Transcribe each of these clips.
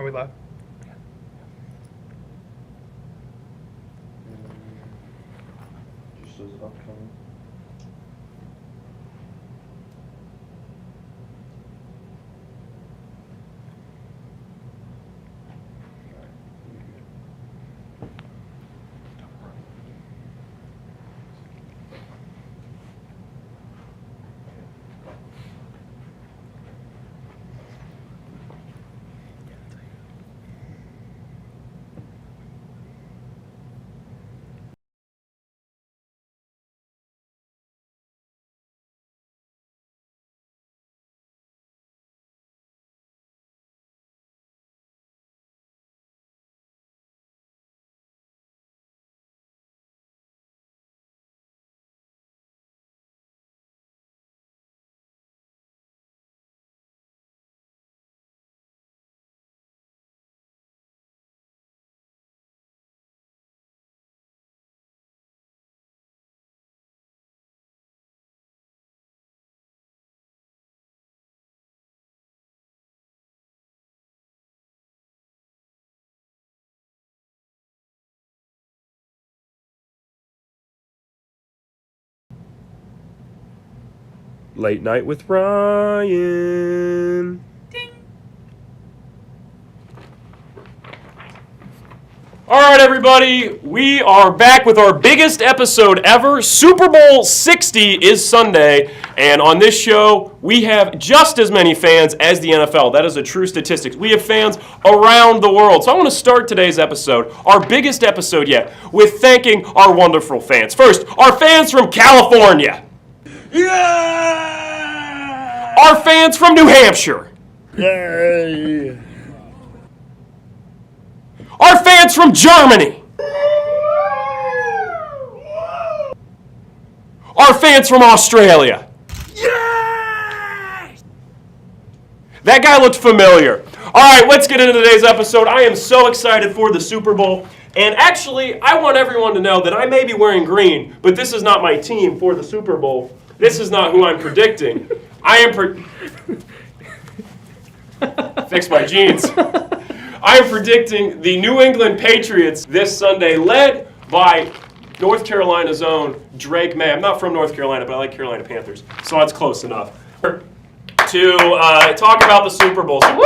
Are we live? Just says upcoming. Late Night with Ryan. All right, everybody, we are back with our biggest episode ever. Super Bowl 60 is Sunday, and on this show, we have just as many fans as the NFL. That is a true statistic. We have fans around the world. So I want to start today's episode, our biggest episode yet, with thanking our wonderful fans. First, our fans from California. Yeah! Our fans from New Hampshire. Yay! Our fans from Germany. Our fans from Australia. Yay! That guy looked familiar. All right, let's get into today's episode. I am so excited for the Super Bowl. And actually, I want everyone to know that I may be wearing green, but this is not my team for the Super Bowl. This is not who I'm predicting. I am fix my jeans. I am predicting the New England Patriots this Sunday, led by North Carolina's own Drake May. I'm not from North Carolina, but I like Carolina Panthers, so that's close enough. To talk about the Super Bowl. So,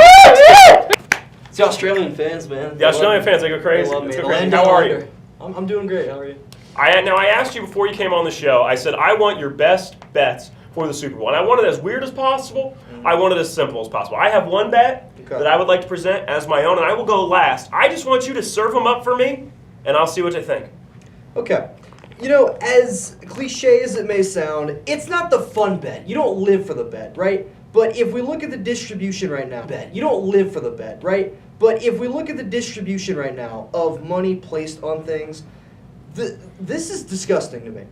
It's the Australian fans, man. the Australian fans, they go crazy. They love me. Let's go The crazy. land How down are under. you? I'm doing great. How are you? I asked you before you came on the show, I said, I want your best bets for the Super Bowl. And I want it as weird as possible. I want it as simple as possible. I have one bet that I would like to present as my own, and I will go last. I just want you to serve them up for me, and I'll see what you think. Okay. You know, as cliche as it may sound, it's not the fun bet. You don't live for the bet, right? But if we look at the distribution right now, you don't live for the bet, right? But if we look at the distribution right now of money placed on things, this is disgusting to me.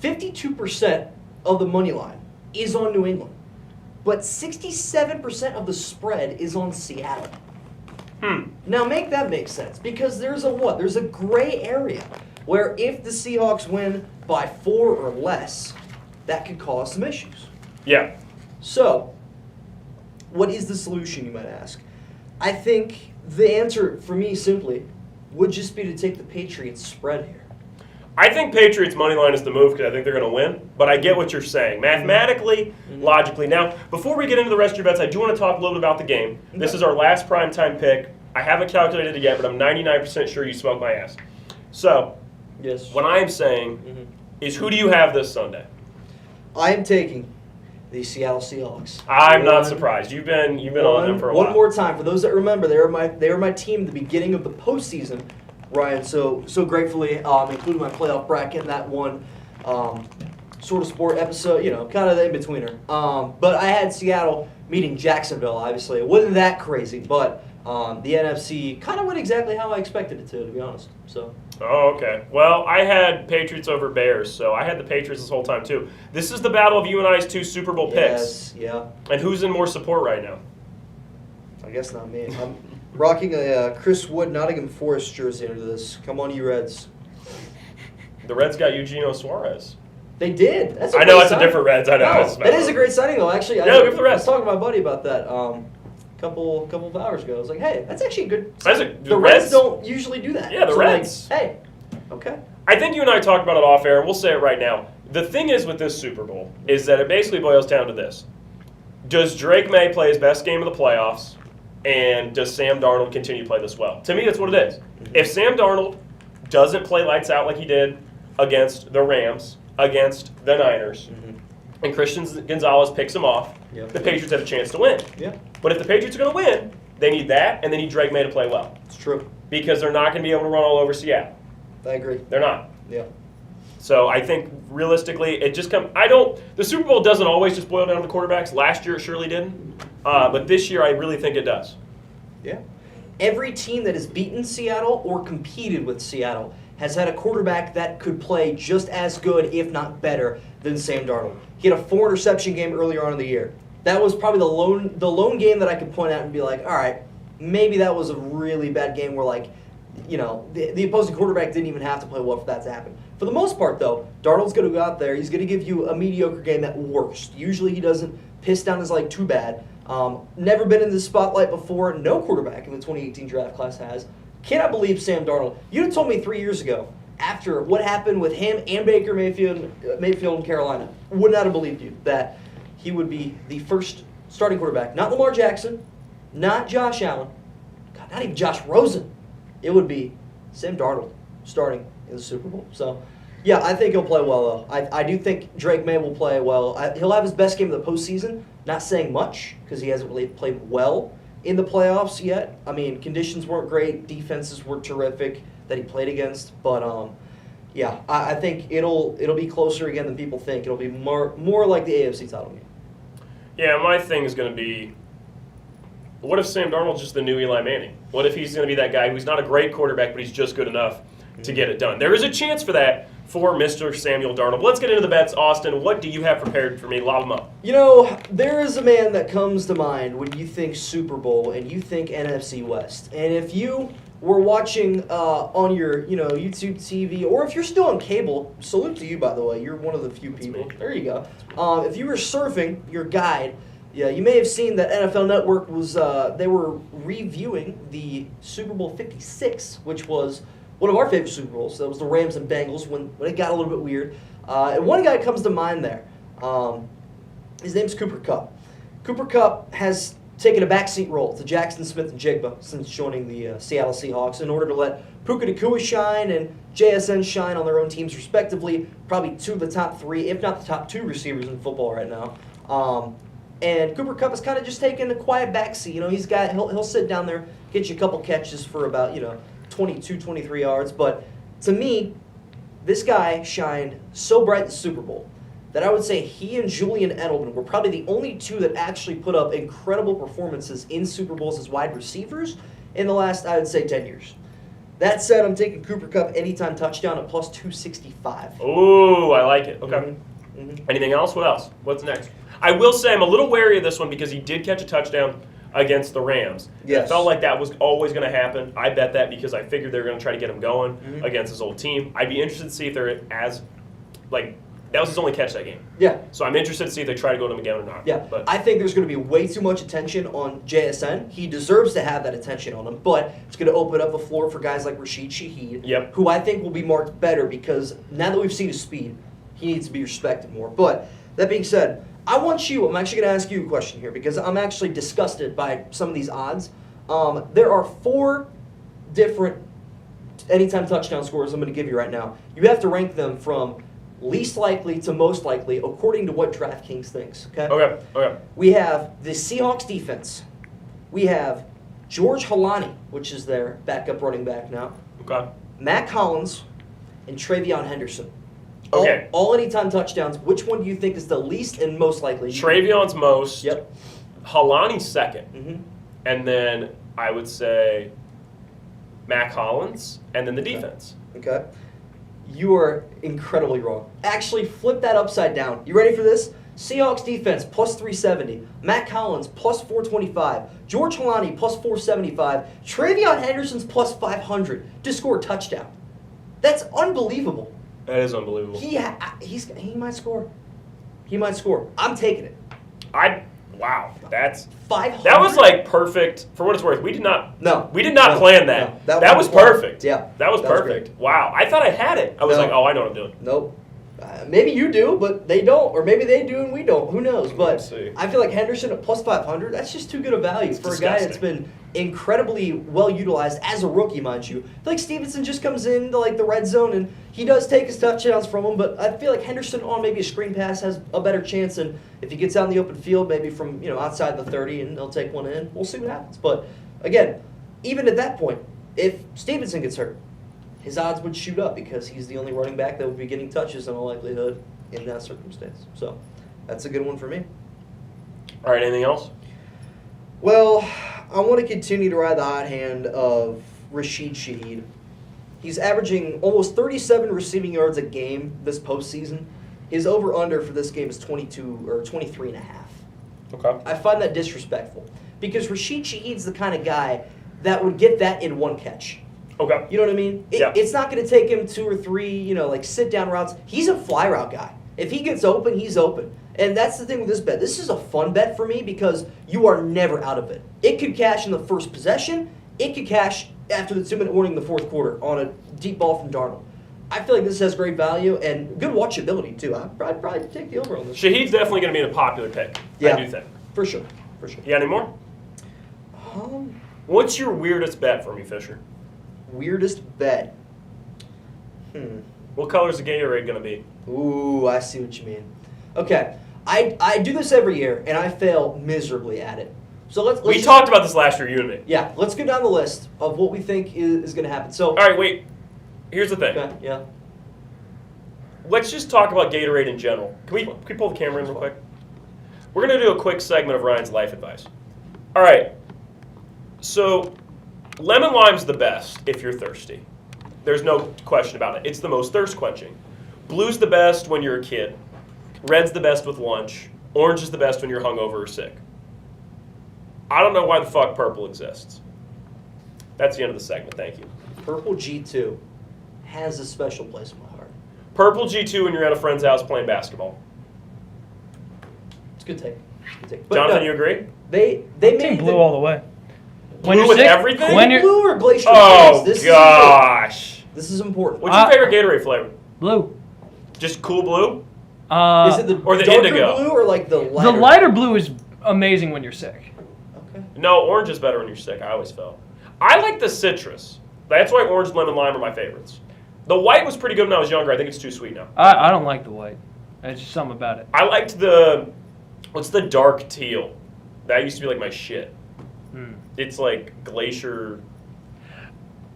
52% of the money line is on New England, but 67% of the spread is on Seattle. Now make that make sense, because there's a gray area where if the Seahawks win by 4 or less, that could cause some issues. Yeah. So, what is the solution, you might ask? I think the answer for me simply would just be to take the Patriots spread here. I think Patriots money line is the move because I think they're going to win, but I get what you're saying. Mathematically, logically. Now, before we get into the rest of your bets, I do want to talk a little bit about the game. This is our last primetime pick. I haven't calculated it yet, but I'm 99% sure you smoked my ass. So, Yes. what I am saying is, who do you have this Sunday? I am taking the Seattle Seahawks. I'm not surprised. You've been on them for a while. One more time, for those that remember, they were my team at the beginning of the postseason. Ryan, so gratefully included my playoff bracket in that one sort of sport episode, kind of the in-betweener. But I had Seattle meeting Jacksonville, obviously. It wasn't that crazy, but the NFC kind of went exactly how I expected it to be honest. So. Oh, okay. Well, I had Patriots over Bears, so I had the Patriots this whole time, too. This is the battle of you and I's 2 Super Bowl picks. Yes, yeah. And who's in more support right now? I guess not me. I'm rocking a Chris Wood Nottingham Forest jersey under this. Come on, you Reds. The Reds got Eugenio Suarez. They did. I know it's a different Reds. I know. No, that is a great signing, though. Actually, Yeah, good for the I was Reds. talking to my buddy about that. couple of hours ago. I was like, hey, that's actually a good. The Reds Reds don't usually do that. Yeah, the So, Reds. Like, hey, okay. I think you and I talked about it off air, and we'll say it right now. The thing is with this Super Bowl is that it basically boils down to this. Does Drake May play his best game of the playoffs, and does Sam Darnold continue to play this well? To me, that's what it is. If Sam Darnold doesn't play lights out like he did against the Rams, against the Niners, and Christian Gonzalez picks him off, Yep. the Patriots have a chance to win. Yeah, But if the Patriots are going to win, they need that, and they need Drake May to play well. it's true. Because they're not going to be able to run all over Seattle. I agree. They're not. Yeah. So I think realistically, it just comes. The Super Bowl doesn't always just boil down to the quarterbacks. Last year it surely didn't, but this year I really think it does. Yeah. Every team that has beaten Seattle or competed with Seattle has had a quarterback that could play just as good, if not better, than Sam Darnold. He had a 4-interception game earlier on in the year. That was probably the lone game that I could point out and be like, all right, maybe that was a really bad game where, like, you know, the opposing quarterback didn't even have to play well for that to happen. For the most part, though, Darnold's going to go out there. He's going to give you a mediocre game at worst. Usually he doesn't piss down his leg too bad. Never been in the spotlight before. No quarterback in the 2018 draft class has. Cannot believe Sam Darnold. You'd have told me 3 years ago, after what happened with him and Baker Mayfield in Carolina, would not have believed you that he would be the first starting quarterback. Not Lamar Jackson, not Josh Allen, God, not even Josh Rosen. It would be Sam Darnold starting in the Super Bowl. So, yeah, I think he'll play well, though. I do think Drake May will play well. He'll have his best game of the postseason. Not saying much because he hasn't really played well in the playoffs yet. I mean, conditions weren't great. Defenses were terrific that he played against. But, yeah, I think it'll be closer again than people think. It'll be more like the AFC title game. Yeah, my thing is going to be, what if Sam Darnold's just the new Eli Manning? What if he's going to be that guy who's not a great quarterback, but he's just good enough to get it done? There is a chance for that for Mr. Samuel Darnold. Let's get into the bets. Austin, what do you have prepared for me? Lob them up. You know, there is a man that comes to mind when you think Super Bowl and you think NFC West. And if you were watching on your, YouTube TV, or if you're still on cable, salute to you, by the way. You're one of the few people. me. There you go. If you were surfing your guide, yeah, you may have seen that NFL Network was, they were reviewing the Super Bowl 56, which was one of our favorite Super Bowls. That was the Rams and Bengals when it got a little bit weird. And one guy comes to mind there. His name's Cooper Kupp. Cooper Kupp has taken a backseat role to Jackson Smith-Njigba since joining the Seattle Seahawks in order to let Puka Nacua shine and JSN shine on their own teams respectively. Probably two of the top three, if not the top two receivers in football right now. And Cooper Kupp has kind of just taken a quiet backseat. He'll sit down there, get you a couple catches for about 22, 23 yards. But to me, this guy shined so bright in the Super Bowl that I would say he and Julian Edelman were probably the only two that actually put up incredible performances in Super Bowls as wide receivers in the last, I would say, 10 years. That said, I'm taking Cooper Kupp anytime touchdown at plus 265. Ooh, I like it. Okay. Mm-hmm. Anything else? What else? What's next? I will say I'm a little wary of this one because he did catch a touchdown against the Rams. Yes. It felt like that was always going to happen. I bet that because I figured they were going to try to get him going against his old team. I'd be interested to see if they're that was his only catch that game. Yeah. So I'm interested to see if they try to go to him again or not. Yeah, But I think there's going to be way too much attention on JSN. He deserves to have that attention on him, but it's going to open up a floor for guys like Rashid Shaheed, who I think will be marked better because now that we've seen his speed, he needs to be respected more. But that being said, I'm actually going to ask you a question here because I'm actually disgusted by some of these odds. There are 4 different anytime touchdown scores I'm going to give you right now. You have to rank them from least likely to most likely according to what DraftKings thinks. Okay. We have the Seahawks defense. We have George Halani, which is their backup running back now. Okay. Matt Collins and Travion Henderson. Okay. All anytime touchdowns. Which one do you think is the least and most likely? Travion's most. Yep. Halani's second. Mm-hmm. And then I would say Matt Collins and then the defense. Okay. You are incredibly wrong. Actually, flip that upside down. You ready for this? Seahawks defense, plus 370. Matt Collins, plus 425. George Halani, plus 475. Travion Henderson's plus 500 to score a touchdown. That's unbelievable. That is unbelievable. He might score. He might score. I'm taking it. Wow, that's 500. that was like perfect for what it's worth. We did not No. plan that. No, that was planned. perfect. Yeah. That was perfect. Wow, I thought I had it. I was No. like, oh, I know what I'm doing. Nope. Maybe you do, but they don't. Or maybe they do and we don't. Who knows? But Let's see. I feel like Henderson at plus 500, that's just too good a value It's for a guy that's disgusting. been incredibly well utilized as a rookie, mind you. I feel like Stevenson just comes into like the red zone and he does take his touchdowns from him, but I feel like Henderson on maybe a screen pass has a better chance, and if he gets out in the open field, maybe from outside the 30 and they'll take one in, we'll see what happens. But again, even at that point, if Stevenson gets hurt, his odds would shoot up because he's the only running back that would be getting touches in all likelihood in that circumstance. So that's a good one for me. All right, anything else? Well, I want to continue to ride the hot hand of Rashid Shaheed. He's averaging almost 37 receiving yards a game this postseason. His over-under for this game is 22 or 23 and a half. Okay. I find that disrespectful because Rashid Shaheed's the kind of guy that would get that in one catch. Okay. You know what I mean? Yeah. It's not going to take him 2 or 3, like sit-down routes. He's a fly route guy. If he gets open, he's open. And that's the thing with this bet. This is a fun bet for me because you are never out of it. It could cash in the first possession. It could cash after the 2-minute warning in the fourth quarter on a deep ball from Darnold. I feel like this has great value and good watchability, too. I'd probably take the over on this. Shaheed's definitely going to be a popular pick. Yeah. I do think. For sure. For sure. You got any more? What's your weirdest bet for me, Fisher? Weirdest bet. What color is the Gatorade going to be? Ooh, I see what you mean. Okay. I do this every year, and I fail miserably at it. So let's We just- talked about this last year, you and me. Yeah, let's go down the list of what we think is going to happen. So, All right, wait. Here's the thing. okay, yeah. Let's just talk about Gatorade in general. Can we pull the camera in real quick? We're going to do a quick segment of Ryan's life advice. All right. So, lemon lime's the best if you're thirsty. There's no question about it. It's the most thirst quenching. Blue's the best when you're a kid. Red's the best with lunch. Orange is the best when you're hungover or sick. I don't know why the fuck purple exists. That's the end of the segment. Thank you. Purple G2 has a special place in my heart. Purple G2 when you're at a friend's house playing basketball. It's a good take. Good take. But Jonathan, no, you agree? they Team made blue all the way. Blue with everything? When you're blue or glacier Oh, Glaze? gosh. This is important. What's your favorite Gatorade flavor? blue, Just cool blue? Is it the or the darker indigo? blue or like the lighter? the lighter blue is amazing when you're sick. Okay. No, orange is better when you're sick. I always felt. I like the citrus. That's why orange, lemon, lime are my favorites. The white was pretty good when I was younger. I think it's too sweet now. I don't like the white. There's just something about it. I liked what's the dark teal? That used to be like my shit. It's like glacier.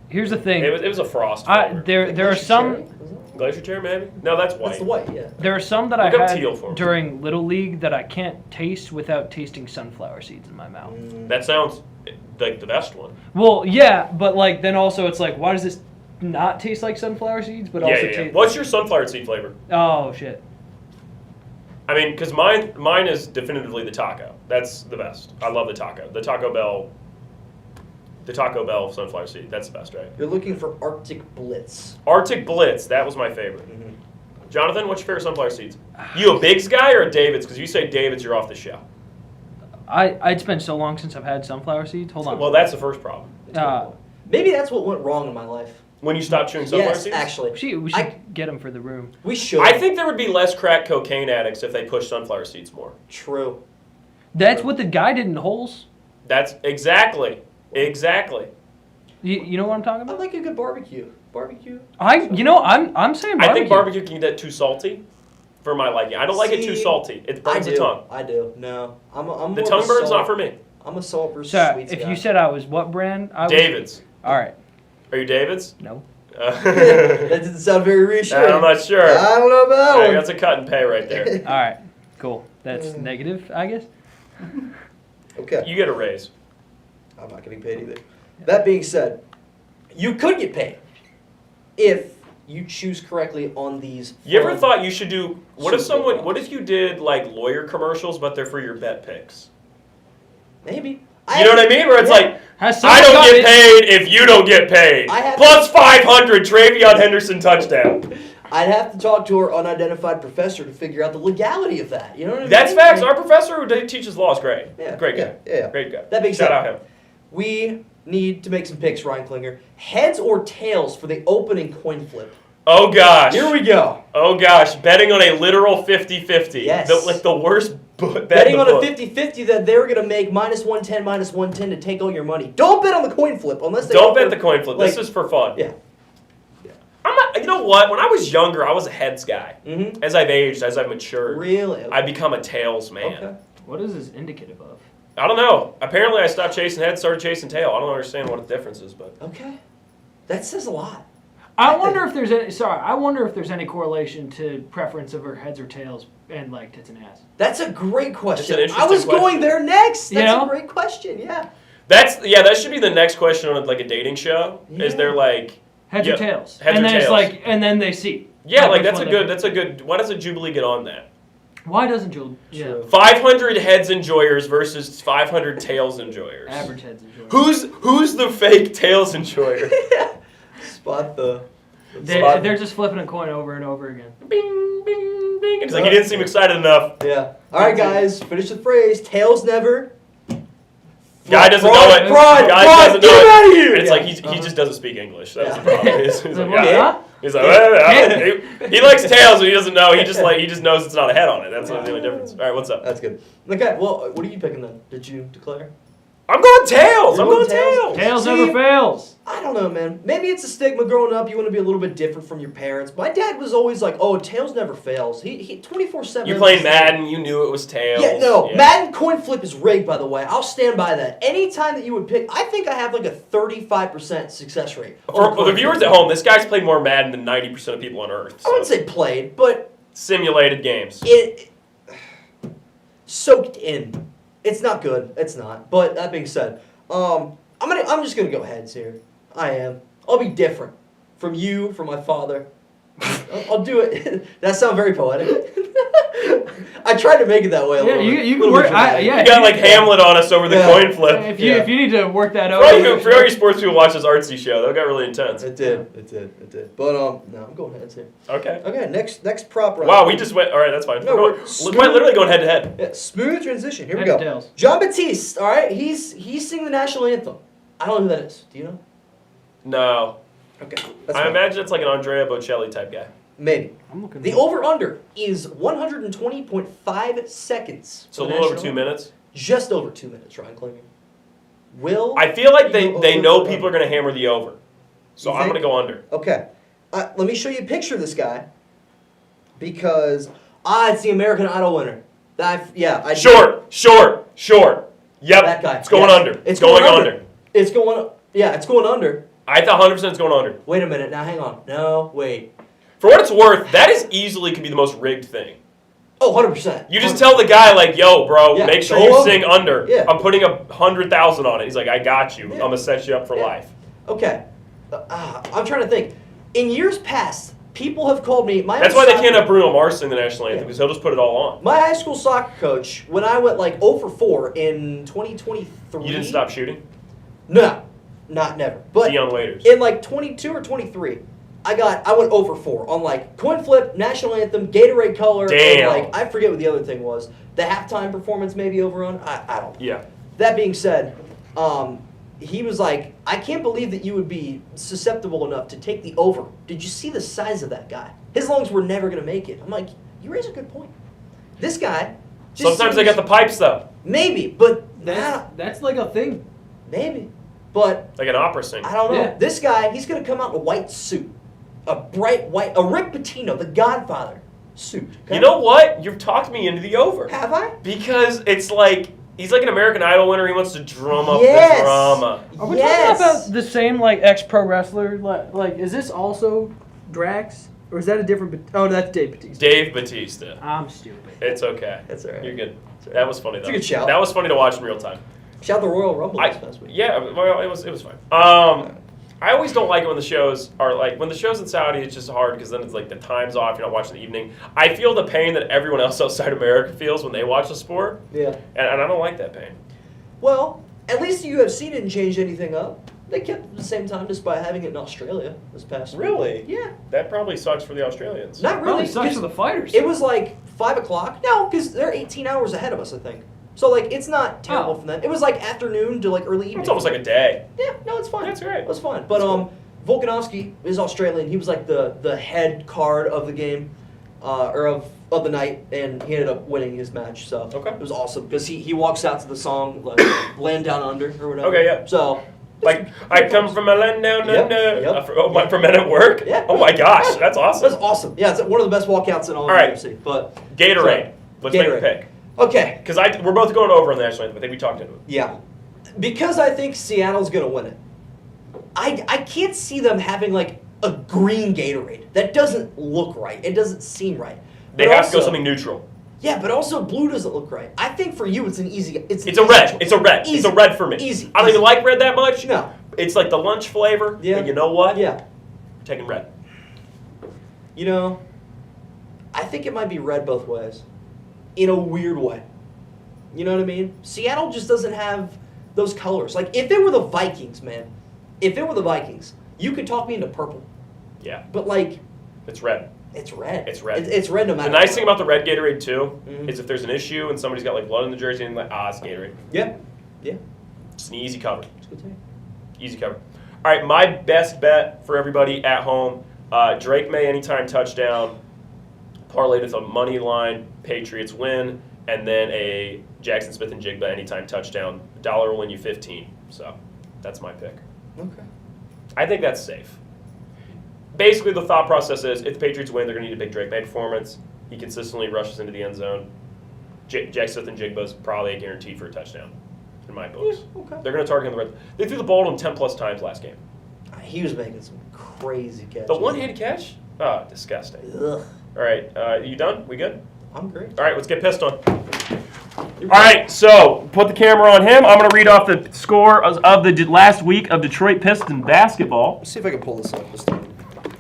Here's the thing. It was a frost flavor. there are Glacier some cherry? Is it? Glacier cherry, maybe? No, that's white. That's the white, yeah. there are some that Look I up teal for had me. during Little League that I can't taste without tasting sunflower seeds in my mouth. That sounds like the best one. Well, yeah, but like then also it's like why does this not taste like sunflower seeds but also Yeah. taste What's your sunflower seed flavor? Oh shit. I mean, because mine is definitively the taco. That's the best. I love the taco. The Taco Bell sunflower seed. That's the best, right? You're looking for Arctic Blitz. Arctic Blitz. That was my favorite. Mm-hmm. Jonathan, what's your favorite sunflower seeds? You a Biggs guy or a David's? Because you say David's, you're off the show. It's been so long since I've had sunflower seeds. Hold on. Well, that's the first problem. Maybe that's what went wrong in my life. When you stop chewing sunflower Yes, seeds? actually. we should get them for the room. We should. I think there would be less crack cocaine addicts if they pushed sunflower seeds more. True. That's what the guy did in Holes. That's exactly. You know what I'm talking I about? like a good barbecue. Barbecue. I'm saying barbecue. I think barbecue can get too salty for my liking. I don't like it too See, salty. It burns the tongue. I do. No. I'm The more tongue of a burn's salt- not for me. I'm a salt versus So sweets if guy. you said I was what brand? I was, David's. All right. Are you David's? No. that didn't sound very reassuring. I'm not sure. I don't know about that All right, one. that's a cut and pay right there. All right. Cool. That's negative, I guess. Okay. You get a raise. I'm not getting paid either. That being said, you could get paid if you choose correctly on these. You ever fun- thought you should do? What if Super someone? Bowl What if you did like lawyer commercials, but they're for your bet picks? Maybe. You know what I mean? Where it's like, Has I someone don't got get it? paid if you don't get paid. I have- Plus 500, Travion Henderson touchdown. I'd have to talk to our unidentified professor to figure out the legality of that. You know what I mean? That's facts. Our professor who teaches law is great. Yeah, Great guy. yeah. Great guy. That being Shout said, out him. we need to make some picks, Ryan Klinger. Heads or tails for the opening coin flip? Oh gosh. Here we go. Oh gosh. Betting on a literal 50-50. Yes. The worst bet Betting in the on a book. 50-50 that they're going to make -110 to take all your money. Don't bet on the coin flip unless they Don't offer- bet the coin flip. This like- is for fun. Yeah. I'm not, you know what? When I was younger, I was a heads guy. Mm-hmm. As I've aged, as I've matured, Really? I become a tails man. Okay. What is this indicative of? I don't know. Apparently, I stopped chasing head, started chasing tail. I don't understand what the difference is, but Okay. That says a lot. I wonder if there's any. Sorry, I wonder if there's any correlation to preference over heads or tails and like tits and ass. That's a great question. It's an I was interesting question. going there next. That's Yeah. a great question. Yeah. that should be the next question on like a dating show. Is Yeah. there like Heads Yeah, or tails. heads and or then it's tails. like, and then they see. yeah, like which that's a one good. they- That's a good. Why doesn't Jubilee get on that? Why doesn't Jules? Yeah. True. 500 heads enjoyers versus 500 tails enjoyers. Average heads enjoy. Who's the fake tails enjoyer? Spot the. They're just flipping a coin over and over again. Bing, bing, bing. It's like he didn't seem excited enough. Yeah. All right, guys. Finish the phrase. Tails never. Guy doesn't Fraud, know it. fraud, Guy fraud, doesn't get know him it. out of here! And it's Yeah. like he just doesn't speak English. That's Yeah. the problem. He's Like, like, what, yeah. huh? He's like, he likes tails, but he doesn't know. He just knows it's not a head on it. That's the only difference. All right, what's up? That's good. Okay. Well, what are you picking then? Did you declare? I'm going tails. You're I'm going going tails? tails. Tails See? never fails. I don't know, man. Maybe it's a stigma growing up. You want to be a little bit different from your parents. My dad was always like, "Oh, tails never fails." He 24/7. You're playing Madden. You knew it was tails. Yeah, no. Madden coin flip is rigged, by the way. I'll stand by that. Anytime that you would pick, I think I have like a 35% success rate. For the viewers at home, this guy's played more Madden than 90% of people on Earth. I wouldn't say played, but Simulated games. it soaked in. It's not good. It's not. But that being said, I'm just gonna go heads here. I am. I'll be different from you, from my father. I'll do it. That sounds very poetic. I tried to make it that way a Yeah, little bit. you can little work. bit dramatic. Yeah, You got like Hamlet on us over the Yeah. coin flip. If you Yeah. if you need to work that out. For all you sports people watch this artsy show, that got really intense. It did. But no, I'm going heads here. Okay. Okay, next prop round. Wow, we just went. All right, that's fine. No, We're we're going, smooth. we're literally going head to head. Yeah, smooth transition. Here we Head go. to tails. John Batiste. All right, he's singing the national anthem. I don't know who that is. Do you know? No, Okay, that's I fine. imagine it's like an Andrea Bocelli type guy. Maybe. I'm looking. The over/under is 120.5 seconds. So a for the little over national 2 anthem. minutes. Just over 2 minutes, Ryan Klinger. Will. I feel like they you know over people are going to hammer the over, so You I'm think? going to go under. Okay. Let me show you a picture of this guy. Because it's the American Idol winner. I Short. Yep. That guy. It's going Yes. under. It's going under. It's going under. I thought 100% it's going under. Wait a minute. Now hang on. No, wait. For what it's worth, that is easily could be the most rigged thing. Oh, 100%. You just tell the guy like, "Yo, bro, Yeah, make sure go you under. sing under. Yeah. I'm putting 100,000 on it." He's like, "I got you. Yeah. I'm gonna set you up for Yeah. life." Okay. I'm trying to think. In years past, people have called me. That's why they can't have Bruno Mars sing the national anthem because he'll just put it all on. My high school soccer coach, when I went like 0 for 4 in 2023. You didn't stop shooting, No, never. But Deion Waiters. in like 22 or 23, I went 0 for 4 on like coin flip, national anthem, Gatorade color, Damn. and like I forget what the other thing was. The halftime performance maybe over on. I don't know. Yeah. That being said, he was like, I can't believe that you would be susceptible enough to take the over. Did you see the size of that guy? His lungs were never going to make it. I'm like, you raise a good point. This guy. just Sometimes they seems- got the pipes though, Maybe, but That's like a thing. maybe. But like an opera singer. I don't know. Yeah. This guy, he's going to come out in a white suit. A bright white, a Rick Pitino, the Godfather suit. okay? You know what? You've talked me into the over Have I? because it's like he's like an American Idol winner. He wants to drum up Yes. the drama. Are we Yes. talking about the same like ex-pro wrestler? Like, is this also Drax, or is that a different? Oh, that's Dave Bautista. Dave Bautista. I'm stupid. It's okay. That's all right. You're good. That's all right. That was funny though. It's a good shout. That was funny to watch in real time. Shout out the Royal Rumble this past week. Yeah, well, it was fine. I always don't like it when the shows are like when the show's in Saudi. It's just hard because then it's like the time's off. You're not watching the evening. I feel the pain that everyone else outside America feels when they watch the sport, Yeah. and I don't like that pain. Well, at least the UFC didn't change anything up. They kept it at the same time despite having it in Australia this past week. Really? Yeah. That probably sucks for the Australians. Not Probably really. sucks 'cause for the fighters. It was like 5 o'clock. No, because they're 18 hours ahead of us, I think. So like it's not terrible Oh. for them. It was like afternoon to like early evening. It's almost like a day. Yeah, no, it's fine. That's great. It was fine. But Volkanovski is Australian. He was like the head card of the game, or of the night, and he ended up winning his match. So Okay. it was awesome because he walks out to the song like "Land Down Under" or whatever. Okay, yeah. So Like, I come from a land down Yep, under. yep. Oh, my, from Men at Work? Yeah. Oh my gosh, that's awesome. that's awesome. Yeah, it's one of the best walkouts in all of All right. UFC. But Gatorade. Let's make a Gatorade. pick. okay, Because we're both going over on the national anthem. I think we talked into it. yeah, because I think Seattle's gonna win it. I can't see them having like a green Gatorade. That doesn't look right. It doesn't seem right. They But have to go also- something neutral. Yeah, but also blue doesn't look right. I think for you, it's an easy. It's It's a red. It's a red. Easy. It's a red for me. Easy. I don't Easy. even like red that much. No. It's like the lunch flavor. Yeah. But you know what? Yeah. I'm taking red. You know, I think it might be red both ways, in a weird way. You know what I mean? Seattle just doesn't have those colors. Like if it were the Vikings, man, if it were the Vikings, you could talk me into purple. Yeah. But like, It's red. it's red. It's red. It's red no The matter. nice what. thing about the red Gatorade too Mhm. is if there's an issue and somebody's got like blood in the jersey and like it's Gatorade. Yeah. Yeah. It's an easy cover. It's good to hear. Easy cover. All right, my best bet for everybody at home: Drake May anytime touchdown, parlayed with a money line Patriots win, and then a Jackson Smith and Jigba anytime touchdown. $1 will win you 15. So that's my pick. Okay. I think that's safe. Basically, the thought process is if the Patriots win, they're going to need a big Drake May performance. He consistently rushes into the end zone. Jackson Smith and Jigba is probably a guarantee for a touchdown in my books. Yeah, okay. They're going to target him the red. They threw the ball to him 10 plus times last game. He was making some crazy catches. The one-handed catch? Oh, disgusting. Ugh. All right, you done? We good? I'm great. All right, let's get pissed on. All right, so put the camera on him. I'm going to read off the score of the last week of Detroit Pistons basketball. Let's see if I can pull this up this time.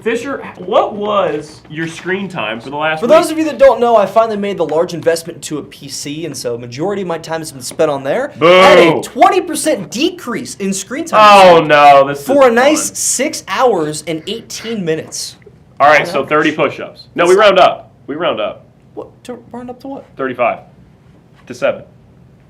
Fisher, what was your screen time for the last For week? those of you that don't know, I finally made the large investment into a PC, and so majority of my time has been spent on there. Boo. I had a 20% decrease in screen time Oh, no. This for is a nice fun. 6 hours and 18 minutes. All right, so 30 push-ups. No, we round up. We round up. What? To round up to what? 35 to 7.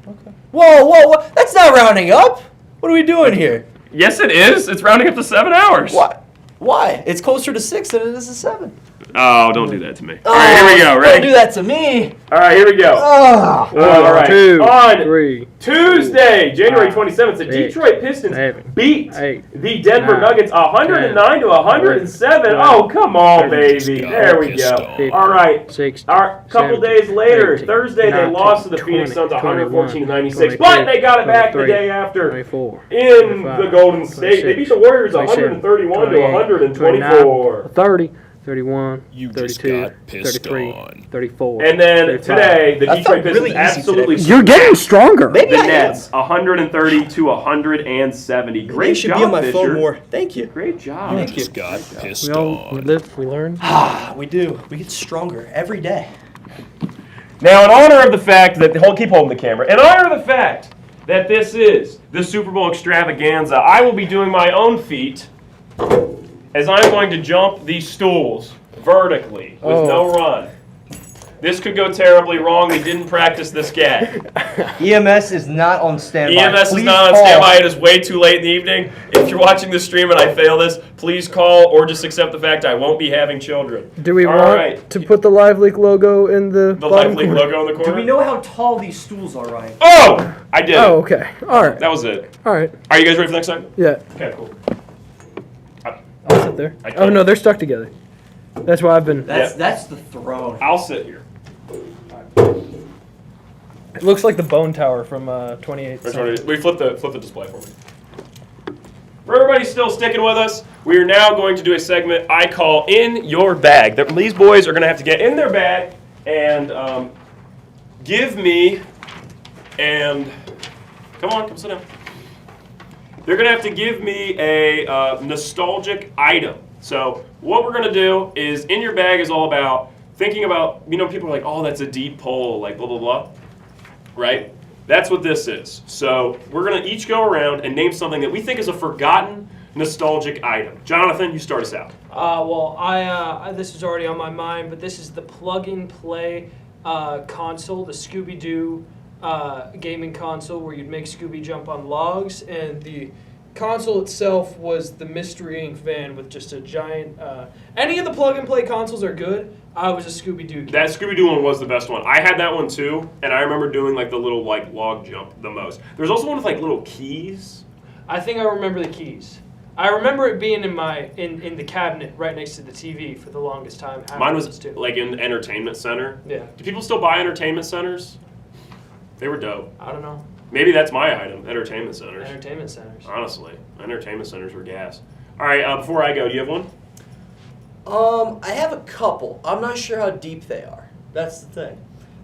Okay. Whoa! That's not rounding up. What are we doing here? Yes, it is. It's rounding up to 7 hours. What? Why? It's closer to 6 than it is to 7. Oh, don't do that to me. All right, here we go. Don't Ready? do that to me. All right, here we go. Ah. All right. 2, On 3, Tuesday, January 27th, the 6, Detroit Pistons 7, beat 8, the Denver 9, Nuggets 109 to 107. 11, Oh, come on, 13, baby. There we go. 15, All right. 16, Our couple 17, days later, 18, Thursday, they 19, lost to the Phoenix 20, Suns 114 to 96, 22, but they got it back the 23, day after 24, in 25, the Golden State. They beat the Warriors 131 to 124. 30, 31, You just 32, got pissed 33, on. 34. And then 35. today, the That Detroit felt Pistons really easy absolutely today. You're getting stronger. Maybe the I am. Nets 130 to 170. Maybe Great you should job, be on my Fisher. phone more. Thank you. Great job. Thank you. Just got pissed We all we on. live, we learn. We do. We get stronger every day. Now, in honor of the fact that keep holding the camera. In honor of the fact that this is the Super Bowl extravaganza, I will be doing my own feat as I'm going to jump these stools vertically with no run. This could go terribly wrong. They didn't practice this gag. EMS is not on standby. EMS is Please not on call. standby. It is way too late in the evening. If you're watching this stream and I fail this, please call or just accept the fact I won't be having children. Do we All want right. to put the Live Leak logo in the The bottom Live League corner? logo in the corner? Do we know how tall these stools are, Ryan? Oh! I did Oh, it. okay. All right. That was it. All right. Are you guys ready for the next time? Yeah. Okay, cool. I'll sit there. I Oh can't. no, they're stuck together. That's why I've been. That's the throne. I'll sit here. It looks like the Bone Tower from 28. We flip the display for me. For everybody still sticking with us, we are now going to do a segment I call In Your Bag. These boys are going to have to get in their bag and give me and come sit down. They're going to have to give me a nostalgic item. So what we're going to do is In Your Bag is all about thinking about, people are like, oh, that's a deep pull, like blah, blah, blah, right? That's what this is. So we're going to each go around and name something that we think is a forgotten, nostalgic item. Jonathan, you start us out. Well, I this is already on my mind, but this is the plug-and-play console, the Scooby-Doo gaming console, where you'd make Scooby jump on logs, and the console itself was the Mystery Inc. van with just a giant. Any of the plug-and-play consoles are good. I was a Scooby-Doo kid. That Scooby-Doo one was the best one. I had that one too, and I remember doing like the little like log jump the most. There's also one with like little keys. I think I remember the keys. I remember it being in my in the cabinet right next to the TV for the longest time. Mine was afterwards, too. like in entertainment center. Yeah. Do people still buy entertainment centers? They were dope. I don't know. Maybe that's my item, entertainment centers. Entertainment centers. Honestly, entertainment centers were gas. All right, before I go, do you have one? I have a couple. I'm not sure how deep they are. That's the thing.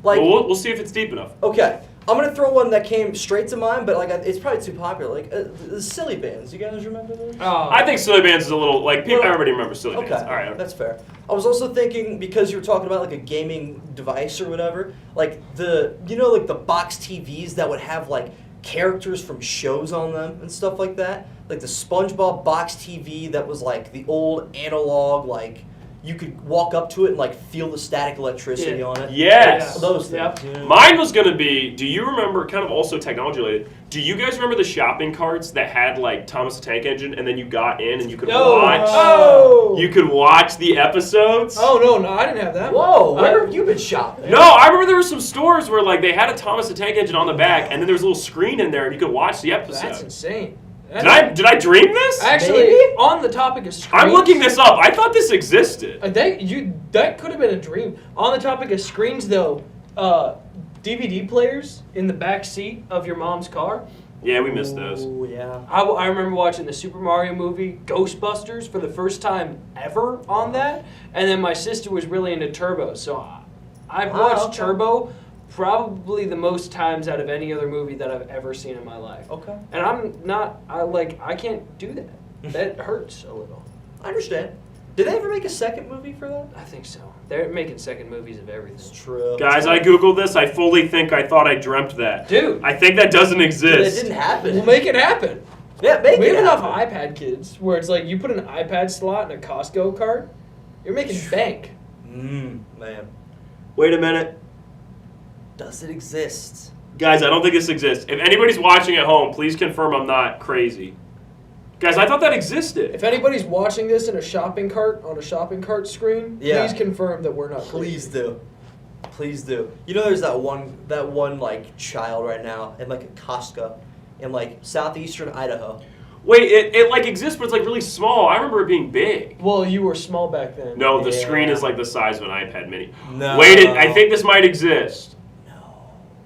Like, Well, we'll see if it's deep enough. okay, I'm gonna throw one that came straight to mind, but like it's probably too popular. Like the Silly Bands. You guys remember those? I think Silly Bands is a little like people. Well, Everybody remembers Silly Okay, Bands. All right. that's fair. I was also thinking, because you were talking about like a gaming device or whatever, like like the box TVs that would have like characters from shows on them and stuff like that. Like the SpongeBob box TV that was like the old analog, like you could walk up to it and like feel the static electricity on it. Yes. Those things. Yep. Yeah. Mine was gonna be. Do you remember? Kind of also technology related. Do you guys remember the shopping carts that had like Thomas the Tank Engine, and then you got in and you could watch? Oh. You could watch the episodes. Oh no, I didn't have that. Whoa, one. where have you been shopping? No, I remember there were some stores where like they had a Thomas the Tank Engine on the back, and then there was a little screen in there, and you could watch the That's episode. insane. Did I dream this? Actually, Maybe? on the topic of screens, I'm looking this up. I thought this existed. That could have been a dream. On the topic of screens, though, DVD players in the back seat of your mom's car. Yeah, we missed those. Oh yeah. I remember watching the Super Mario movie Ghostbusters for the first time ever on that, and then my sister was really into Turbo, so I've watched okay. Turbo probably the most times out of any other movie that I've ever seen in my life. Okay. And I can't do that. That hurts a little. I understand. Did they ever make a second movie for that? I think so. They're making second movies of everything. It's true. Guys, I googled this. I fully think I thought I dreamt that. Dude, I think that doesn't It exist. didn't happen. we'll make it happen. Yeah, make We it have enough happen. iPad kids where it's like you put an iPad slot in a Costco cart, you're making bank. Man. Wait a minute. Does it exist? Guys, I don't think this exists. If anybody's watching at home, please confirm I'm not crazy. Guys, I thought that existed. If anybody's watching this in a shopping cart on a shopping cart screen, Yeah. please confirm that we're not Please crazy. do. Please do. You know, there's that one like child right now in like a Costco in like southeastern Idaho. Wait, it like exists, but it's like really small. I remember it being big. Well, you were small back then. No, the Yeah. screen is like the size of an iPad mini. No. Wait, I think this might exist. No.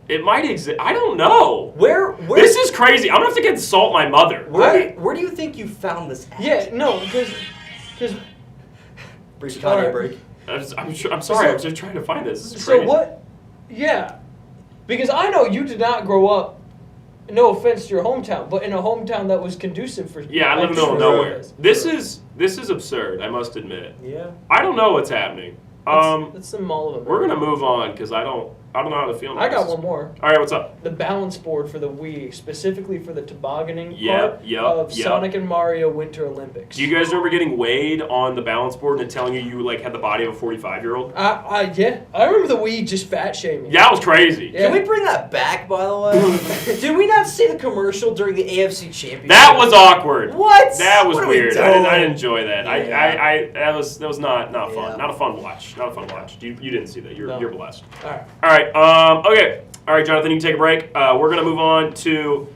It might exist. I don't know. Where This is crazy. I'm gonna have to consult my mother. where do you think you found this at? Yeah, no, because Brief All Kanye right. break. I'm sorry. I was just trying to find this. This is so crazy. what? Yeah, because I know you did not grow up. No offense to your hometown, but in a hometown that was conducive for. Yeah, I live in the middle of nowhere. This is absurd. I must admit. Yeah. I don't know what's happening. That's the Mall of America. We're gonna move on because I don't know how to feel. I got next. one more. All right, what's up? The balance board for the Wii, specifically for the tobogganing Yep, part yep, of yep. Sonic and Mario Winter Olympics. Do you guys remember getting weighed on the balance board and it telling you like had the body of a 45-year-old? Yeah, I remember the Wii just fat shaming. Yeah, it was crazy. Yeah. Can we bring that back, by the way? Did we not see the commercial during the AFC Championship? That was awkward. What? That was What are we weird. doing? I didn't enjoy that. Yeah. I that was not fun. Yeah. Not a fun watch. Not a fun watch. You didn't see that. You're No. you're blessed. All right. All right. Okay. All right, Jonathan, you can take a break. We're gonna move on to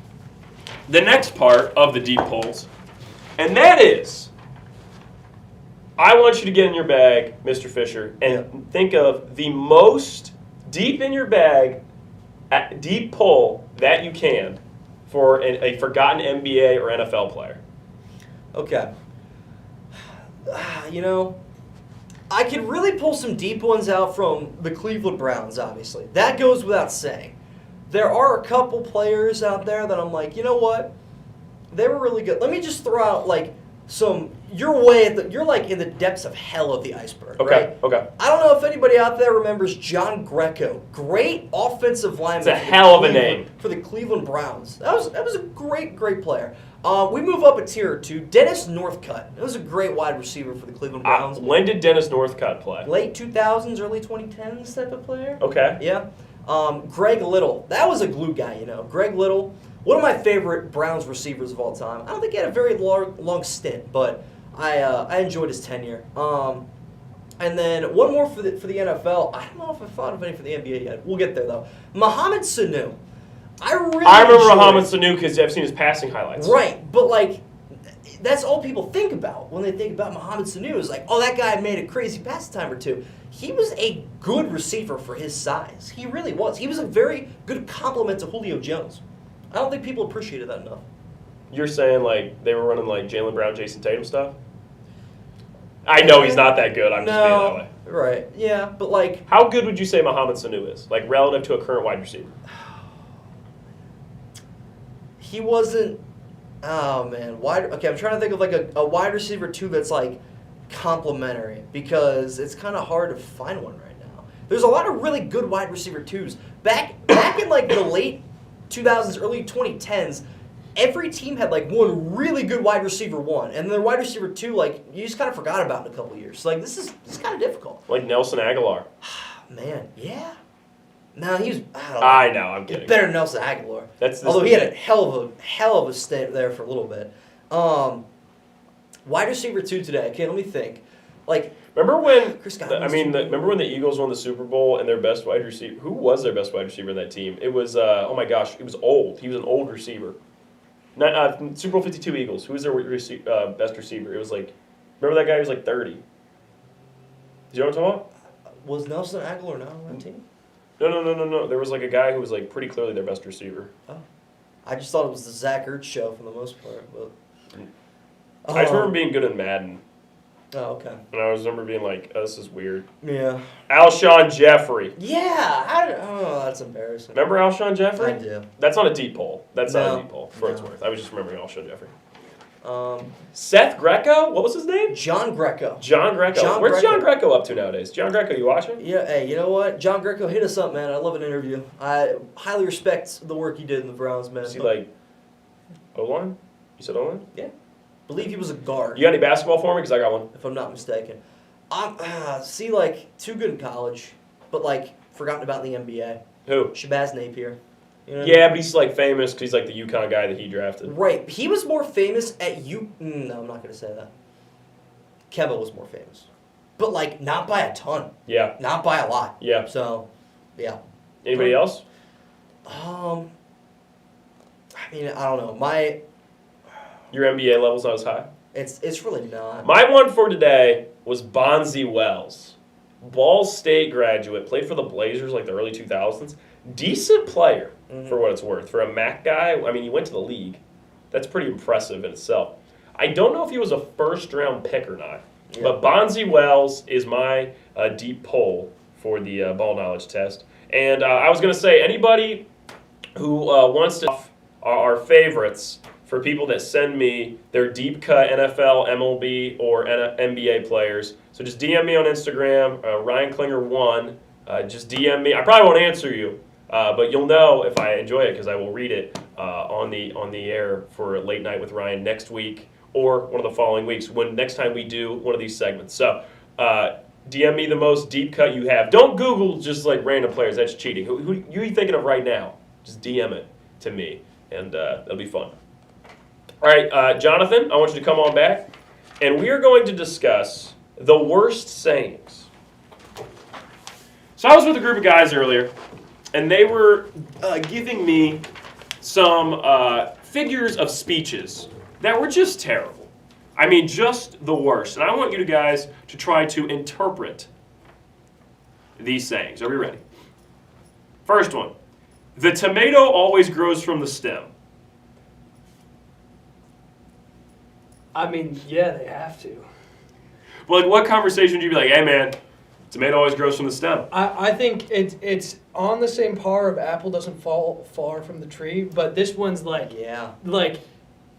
the next part of the deep polls, and that is, I want you to get in your bag, Mr. Fisher, and think of the most deep in your bag, deep pull that you can for a forgotten NBA or NFL player. Okay. You know, I could really pull some deep ones out from the Cleveland Browns, obviously. That goes without saying. There are a couple players out there that I'm like, you know what? They were really good. Let me just throw out, like, you're like in the depths of hell of the iceberg, right? Okay. I don't know if anybody out there remembers John Greco. Great offensive lineman. It's a hell of a name. For the Cleveland Browns. That was a great player. We move up a tier or two. Dennis Northcutt. That was a great wide receiver for the Cleveland Browns. When did Dennis Northcutt play? Late 2000s, early 2010s type of player. Okay. Yeah. Greg Little. That was a glue guy, you know. Greg Little. One of my favorite Browns receivers of all time. I don't think he had a very long stint, but I enjoyed his tenure. And then one more for the NFL. I don't know if I thought of any for the NBA yet. We'll get there though. Mohamed Sanu. I remember Mohamed Sanu because I've seen his passing highlights. Right, but like that's all people think about when they think about Mohamed Sanu is like, oh, that guy made a crazy pass time or two. He was a good receiver for his size. He really was. He was a very good complement to Julio Jones. I don't think people appreciated that enough. You're saying like they were running like Jaylen Brown, Jason Tatum stuff? I know he's not that good. I'm just being that way. Right. Yeah, but like, how good would you say Mohamed Sanu is, like relative to a current wide receiver? he wasn't. Oh man, Okay, I'm trying to think of like a wide receiver too that's like complimentary because it's kind of hard to find one right now. There's a lot of really good wide receiver twos back in like the late 2000s, early 2010s. Every team had like one really good wide receiver one, and their wide receiver two, like you just kind of forgot about in a couple years. So, like this is kind of difficult. Like Nelson Aguilar. Man, yeah. No, he was. I know, I'm kidding. Better than Nelson Aguilar. That's although he had a hell of a stint there for a little bit. Wide receiver two today. Okay, let me think. Like, remember when? Chris Godwin Remember when the Eagles won the Super Bowl and their best wide receiver? Who was their best wide receiver in that team? It was. Oh my gosh, it was old. He was an old receiver. Super Bowl 52 Eagles. Who was their best receiver? It was like, remember that guy who was like 30? Do you know what I'm talking about? Was Nelson Aguilar not on that team? No. There was like a guy who was like pretty clearly their best receiver. Oh. I just thought it was the Zach Ertz show for the most part. But, I just remember being good in Madden. Oh, okay. And I remember being like, oh, this is weird. Yeah. Alshon Jeffrey. Yeah. That's embarrassing. Remember Alshon Jeffrey? I do. That's not a deep poll. That's not a deep poll, for its worth. I was just remembering Alshon Jeffrey. Seth Greco? What was his name? John Greco. Where's John Greco up to nowadays? John Greco, you watching? Yeah, hey, you know what? John Greco, hit us up, man. I love an interview. I highly respect the work he did in the Browns, man. Is he like O-line? You said O-line? Yeah. Believe he was a guard. You got any basketball for me? Because I got one. If I'm not mistaken. See, like, too good in college, but, like, forgotten about the NBA. Who? Shabazz Napier. You know yeah, but he's like famous because he's like the UConn guy that he drafted. Right. He was more famous at No, I'm not going to say that. Kemba was more famous. But, like, not by a ton. Yeah. Not by a lot. Yeah. So, yeah. Anybody else? I mean, I don't know. Your NBA level's not as high? It's really not. My one for today was Bonzi Wells. Ball State graduate, played for the Blazers like the early 2000s. Decent player, for what it's worth. For a MAC guy, I mean, he went to the league. That's pretty impressive in itself. I don't know if he was a first-round pick or not, but Bonzi Wells is my deep poll for the ball knowledge test. And I was going to say, anybody who wants to our favorites for people that send me their deep cut NFL, MLB, or NBA players. So just DM me on Instagram, Ryan Klinger1. Just DM me. I probably won't answer you, but you'll know if I enjoy it because I will read it on the air for Late Night with Ryan next week or one of the following weeks when next time we do one of these segments. So DM me the most deep cut you have. Don't Google just like random players. That's cheating. Who are you thinking of right now? Just DM it to me, and that'll be fun. All right, Jonathan, I want you to come on back, and we are going to discuss the worst sayings. So I was with a group of guys earlier, and they were giving me some figures of speeches that were just terrible. I mean, just the worst. And I want you guys to try to interpret these sayings. Are we ready? First one. The tomato always grows from the stem. I mean, yeah, they have to. Well, like, what conversation would you be like, hey, man, tomato always grows from the stem? I think it's on the same par of apple doesn't fall far from the tree, but this one's like,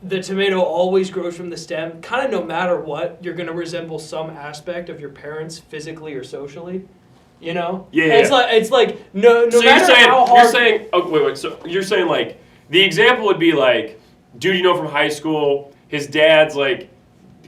the tomato always grows from the stem. Kind of no matter what, you're gonna resemble some aspect of your parents physically or socially. You know? Yeah, And yeah. It's like no So matter how hard. you're saying, oh, wait. So you're saying like the example would be like, dude, you know from high school, his dad's like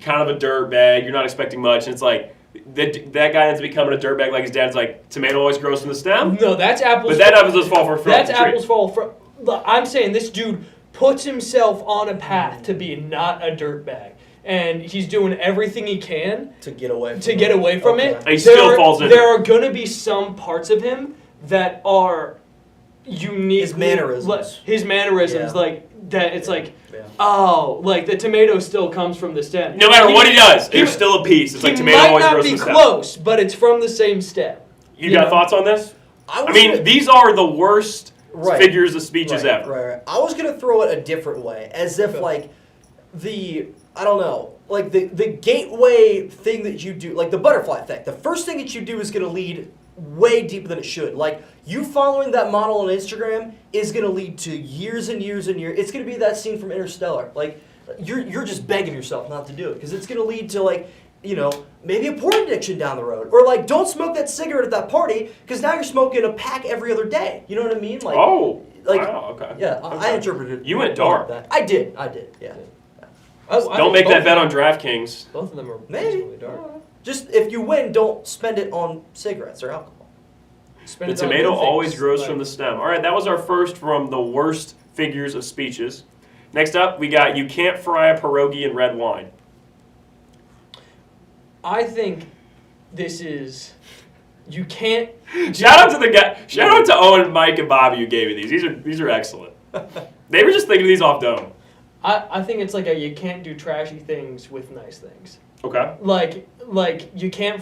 kind of a dirt bag. You're not expecting much, and it's like that guy ends up becoming a dirt bag. Like his dad's like, tomato always grows from the stem. No, that's apples. But that apples does fall from That's the tree. apples fall from. Look, I'm saying this dude puts himself on a path to be not a dirtbag, and he's doing everything he can To get away from it. And he still falls into There are gonna be some parts of him that are unique. His mannerisms. His mannerisms, Yeah. like that. It's like, Yeah. oh, like the tomato still comes from the stem. No matter what he does, he- there's still a piece. It's He like tomato might always not grows be from the stem. close, but it's from the same stem. You You got know? thoughts on this? I was mean, gonna- these are the worst Right. figures of speeches right, ever. Right. I was gonna throw it a different way, as if Okay. like I don't know, like the gateway thing that you do, like the butterfly effect. The first thing that you do is gonna lead way deeper than it should. Like you following that model on Instagram is gonna lead to years and years and years. It's gonna be that scene from Interstellar. Like you're just begging yourself not to do it because it's gonna lead to like, you know, maybe a porn addiction down the road, or like don't smoke that cigarette at that party because now you're smoking a pack every other day. You know what I mean? Like Oh, like wow, okay. yeah, Okay. I interpreted. You went it dark. like that. I did. Yeah. I Don't think make both that bet of on DraftKings. Both of them are Maybe. reasonably dark. Just if you win, don't spend it on cigarettes or alcohol. Spend The it on tomato good things, always grows like- from the stem. All right, that was our first from the worst figures of speeches. Next up, we got you can't fry a pierogi in red wine. I think this is. You can't. Shout out to the guy. Shout out to Owen, Mike, and Bobby who gave me these. These are excellent. They were just thinking of these off dome. I think it's like you can't do trashy things with nice things. Okay. Like you can't.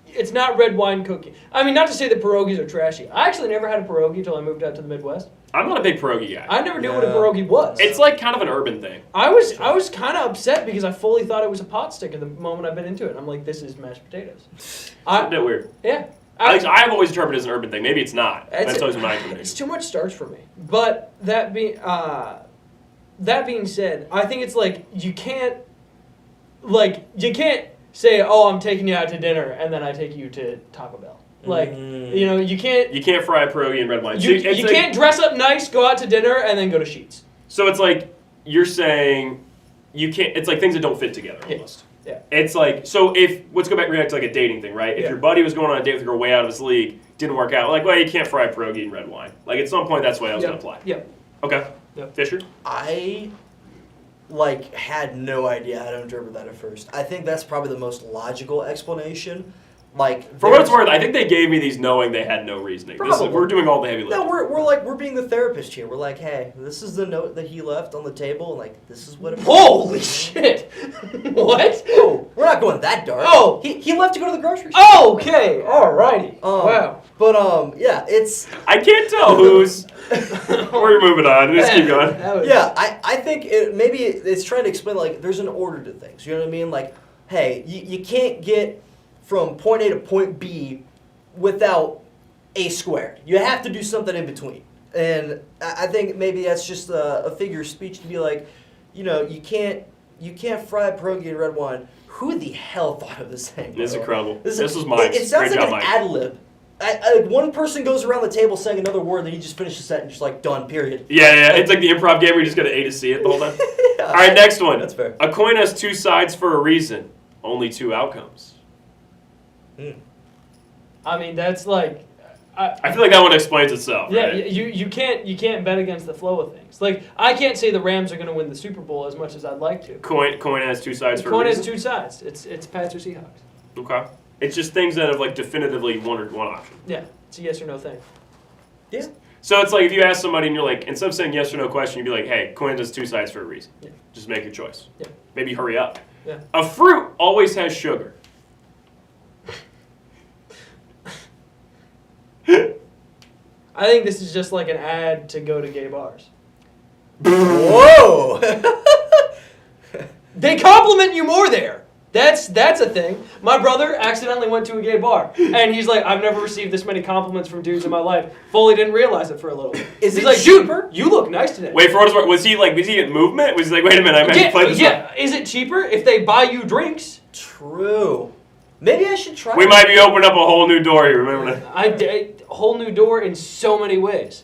It's not red wine cooking. I mean, not to say that pierogies are trashy. I actually never had a pierogi until I moved out to the Midwest. I'm not a big pierogi guy. I never knew what a Yeah. pierogi was. It's like kind of an urban thing. I was kind of upset because I fully thought it was a pot stick at the moment I bit into it. I'm like, this is mashed potatoes. It's a bit weird. Yeah. I've always interpreted it as an urban thing. Maybe it's not. It's- That's always my It's interpretation. too much starch for me. But that being said, I think it's like you can't say, "Oh, I'm taking you out to dinner," and then I take you to Taco Bell. Like, you know, you can't. You can't fry a pierogi in red wine. You, So it's you like- can't dress up nice, go out to dinner, and then go to Sheetz. So it's like you're saying you can't. It's like things that don't fit together Yeah. almost. Yeah. It's like so if let's go back and react to like a dating thing, right? If Yeah. your buddy was going on a date with a girl way out of his league, didn't work out, like well you can't fry a pierogi in red wine. Like at some point that's the way I was Yep. gonna apply. Yep. Okay. Yep. Fisher. I had no idea how to interpret that at first. I think that's probably the most logical explanation. Like For what it's there's- worth, I think they gave me these knowing they had no reasoning. This is, Probably. we're doing all the heavy lifting. No, we're being the therapist here. We're like, hey, this is the note that he left on the table, and like this is what it Holy shit! What? Oh, we're not going that dark. Oh. he left to go to the grocery store. Okay. Alrighty. Wow. But yeah, it's I can't tell who's. We're moving on. Just keep going. That was- yeah. I think maybe it's trying to explain like there's an order to things. You know what I mean? Like, hey, you can't get from point A to point B without A squared. You have to do something in between. And I think maybe that's just a figure of speech to be like, you know, you can't fry a pierogi in red wine. Who the hell thought of this thing? This is bro? incredible. This was mine. It sounds Great like job, an Mike. ad lib. One person goes around the table saying another word, then you just finish the sentence, just like done. Period. Yeah. It's like the improv game where you just got to A to C it the whole time. Yeah, All right, next one. That's fair. A coin has two sides for a reason. Only two outcomes. I mean, that's like. I feel like that one explains itself. Yeah, Right? you can't bet against the flow of things. Like I can't say the Rams are going to win the Super Bowl as much as I'd like to. Coin has two sides The for coin a has reason. two sides. It's Pats or Seahawks. Okay. It's just things that have like definitively one option. Yeah, it's a yes or no thing. Yeah. So it's like if you ask somebody and you're like, instead of saying yes or no question, you'd be like, hey, coin has two sides for a reason. Yeah. Just make your choice. Yeah. Maybe hurry up. Yeah. A fruit always has sugar. I think this is just like an ad to go to gay bars. Whoa! They compliment you more there. That's a thing. My brother accidentally went to a gay bar, and he's like, I've never received this many compliments from dudes in my life. Fully didn't realize it for a little bit. Is he's it like, cheaper? dude, you look nice today. Wait, for what it's worth, was he getting movement? Was he like, wait a minute, I'm going to play this yeah. Is it cheaper if they buy you drinks? True. Maybe I should try. We might be opening up a whole new door here, remember that? A whole new door in so many ways.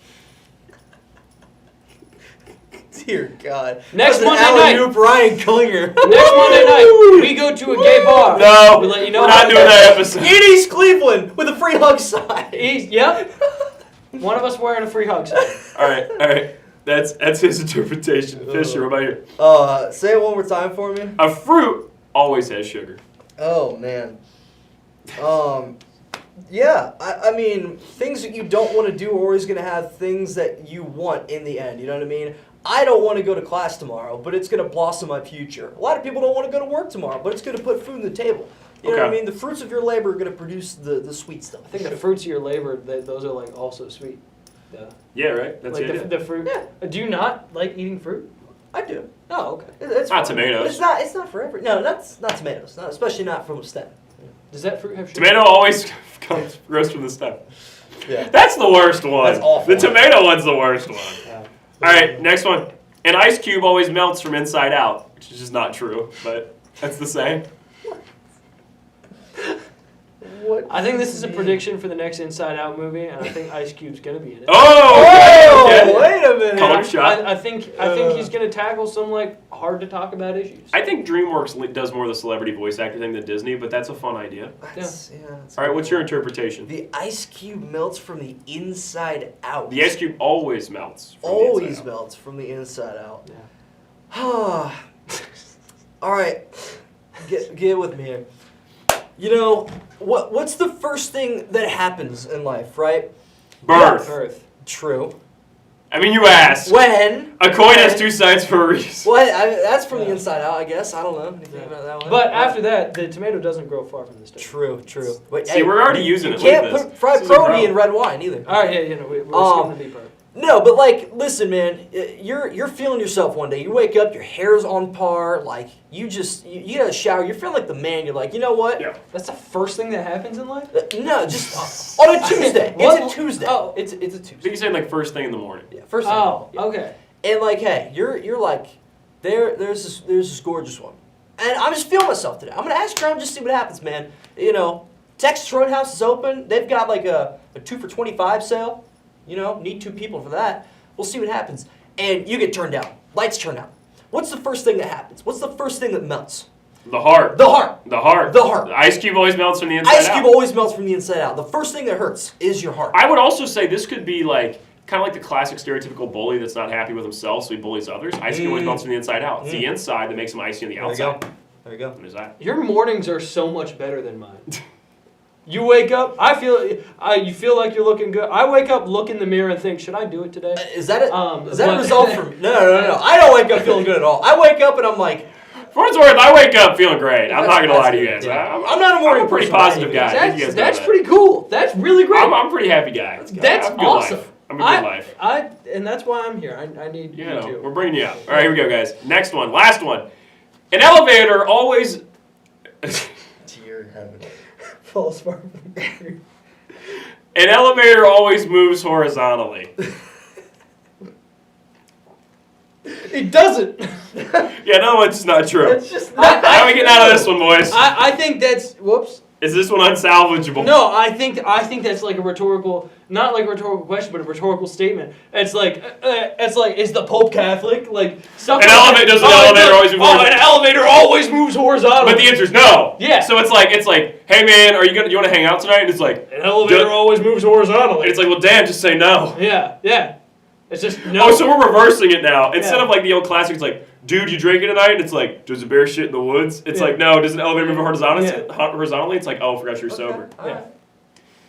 Dear God. Next That's an Monday night. alley-oop Ryan Klinger. Next Monday night, we go to a gay bar. No, we let you know we're not about doing that episode. In East Cleveland with a free hug sign. Yep. One of us wearing a free hug sign. All right. That's his interpretation. Fisher, what about you? Say it one more time for me. A fruit always has sugar. Oh man. Yeah, I mean, things that you don't want to do are always going to have things that you want in the end, you know what I mean? I don't want to go to class tomorrow, but it's going to blossom my future. A lot of people don't want to go to work tomorrow, but it's going to put food on the table. You know what I Okay. mean? The fruits of your labor are going to produce the sweet stuff. I think the fruits of your labor, those are like also sweet. Yeah, right? That's like it. the fruit. Yeah. Do you not like eating fruit? I do. Oh, okay. It's Not fine. tomatoes. But it's not for every. No, not tomatoes. Not especially not from a stem. Does that fruit have sugar? Tomato always grows from the stem. Yeah. That's the worst one. That's awful. The tomato one's the worst one. Yeah. All right, next one. An ice cube always melts from inside out, which is just not true, but that's the saying. What? I think this is a prediction for the next Inside Out movie, and I think Ice Cube's gonna be in it. Oh, okay, okay. Wait a minute. Call him shot. I think he's gonna tackle some like hard to talk about issues. I think DreamWorks does more of the celebrity voice actor thing than Disney, but that's a fun idea. That's All right, what's your interpretation? The ice cube melts from the inside out. The ice cube always melts. From the Always inside out. melts from the inside out. Yeah. All right, get with me here. You know what's the first thing that happens in life, right? Birth. Earth. True. I mean, you asked. When? A coin has two sides for a reason. Well, that's from the Yeah. inside out, I guess. I don't know anything about that one. But after that, the tomato doesn't grow far from the stem. True. Wait, See, we're already using you it can't like put this. fried This is a pierogi problem. in red wine either. All right, we're skipping the deep part. No, but like, listen, man, you're feeling yourself one day. You wake up, your hair's on par, like you get out of the shower, you're feeling like the man. You're like, you know what? Yeah. That's the first thing that happens in life. No, just on a Tuesday. What? It's a Tuesday. Oh. It's a I think Tuesday. you're saying like first thing in the morning. Yeah, first. Oh, Yeah. okay. And like, hey, you're like, there's this gorgeous one, and I'm just feeling myself today. I'm gonna ask around, just see what happens, man. You know, Texas Roadhouse is open. They've got like a 2 for $25 sale. You know, need 2 people for that. We'll see what happens. And you get turned down. Lights turn out. What's the first thing that happens? What's the first thing that melts? The heart. The heart. The heart. The heart. The ice cube always melts from the inside Ice out. cube always melts from the inside out. The first thing that hurts is your heart. I would also say this could be like kind of like the classic stereotypical bully that's not happy with himself, so he bullies others. Ice cube always melts from the inside out. It's the inside that makes him icy on the outside. There you go. What is that? Your mornings are so much better than mine. You wake up, you feel like you're looking good. I wake up, look in the mirror, and think, should I do it today? Is that a but- result from? No. I don't wake up feeling good at all. I wake up and I'm like, For what it's worth, I wake up feeling great. I'm not gonna lie to you guys. Yeah. I'm not a morning pretty person by positive any guy. means. I think you guys know That's that. pretty cool. That's really great. I'm a pretty happy guy. That's I have a good awesome. life. I'm a good life. And that's why I'm here. I need You you know, too. we're bringing you out. All right, here we go, guys. Next one, last one. An elevator always. dear heaven. False far. An elevator always moves horizontally. It doesn't. Yeah, no, it's not true. It's just How are we getting out of this one, boys? I think that's whoops. Is this one unsalvageable? No, I think that's like a rhetorical, not like a rhetorical question, but a rhetorical statement. It's like is the Pope Catholic? Like stuff. An like elevator- that. does an elevator always move an elevator always moves horizontally. But the answer is no. Yeah. So it's like, hey man, you want to hang out tonight? And it's like, an elevator always moves horizontally. and it's like, well, damn, just say no. Yeah. It's just no. Oh, so we're reversing it now. Instead Yeah. of like the old classic, it's like, dude, you drinking tonight? And it's like, does a bear shit in the woods? It's Yeah. like, no, does an elevator move horizontally? Yeah. Horizontally? It's like, oh, I forgot you're sober. Yeah.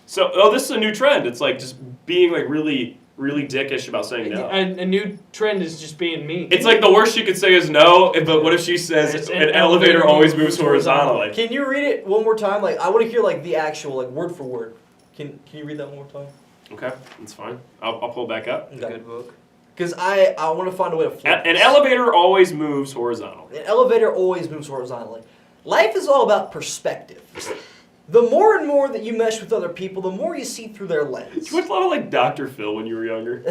So, this is a new trend. It's like just being like really, really dickish about saying no. A new trend is just being mean. It's like the worst she could say is no, but what if she says It's an elevator always moves horizontally? Can you read it one more time? Like I want to hear like the actual like word for word. Can you read that one more time? Okay, that's fine. I'll pull it back up. Good book. Because I want to find a way to flip An this. elevator always moves horizontally. An elevator always moves horizontally. life is all about perspective. The more and more that you mesh with other people, the more you see through their lens. You watched a lot of like Dr. Phil when you were younger.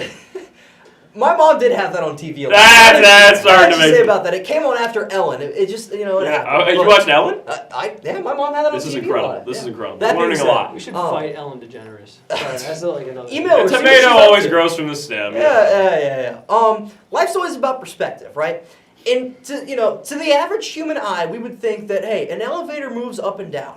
My mom did have that on TV a lot. That's starting to What did you make say me- about that? It came on after Ellen. It just, it Yeah. happened. You But, watched Ellen? yeah, my mom had that on This TV is a incredible. lot, This yeah. is incredible. That I'm learning being a said, lot. We should Oh. fight Ellen DeGeneres. Sorry, that's like another. Email The her, see what tomato she's up always to. grows from the stem. Yeah. Life's always about perspective, right? And to the average human eye, we would think that, hey, an elevator moves up and down.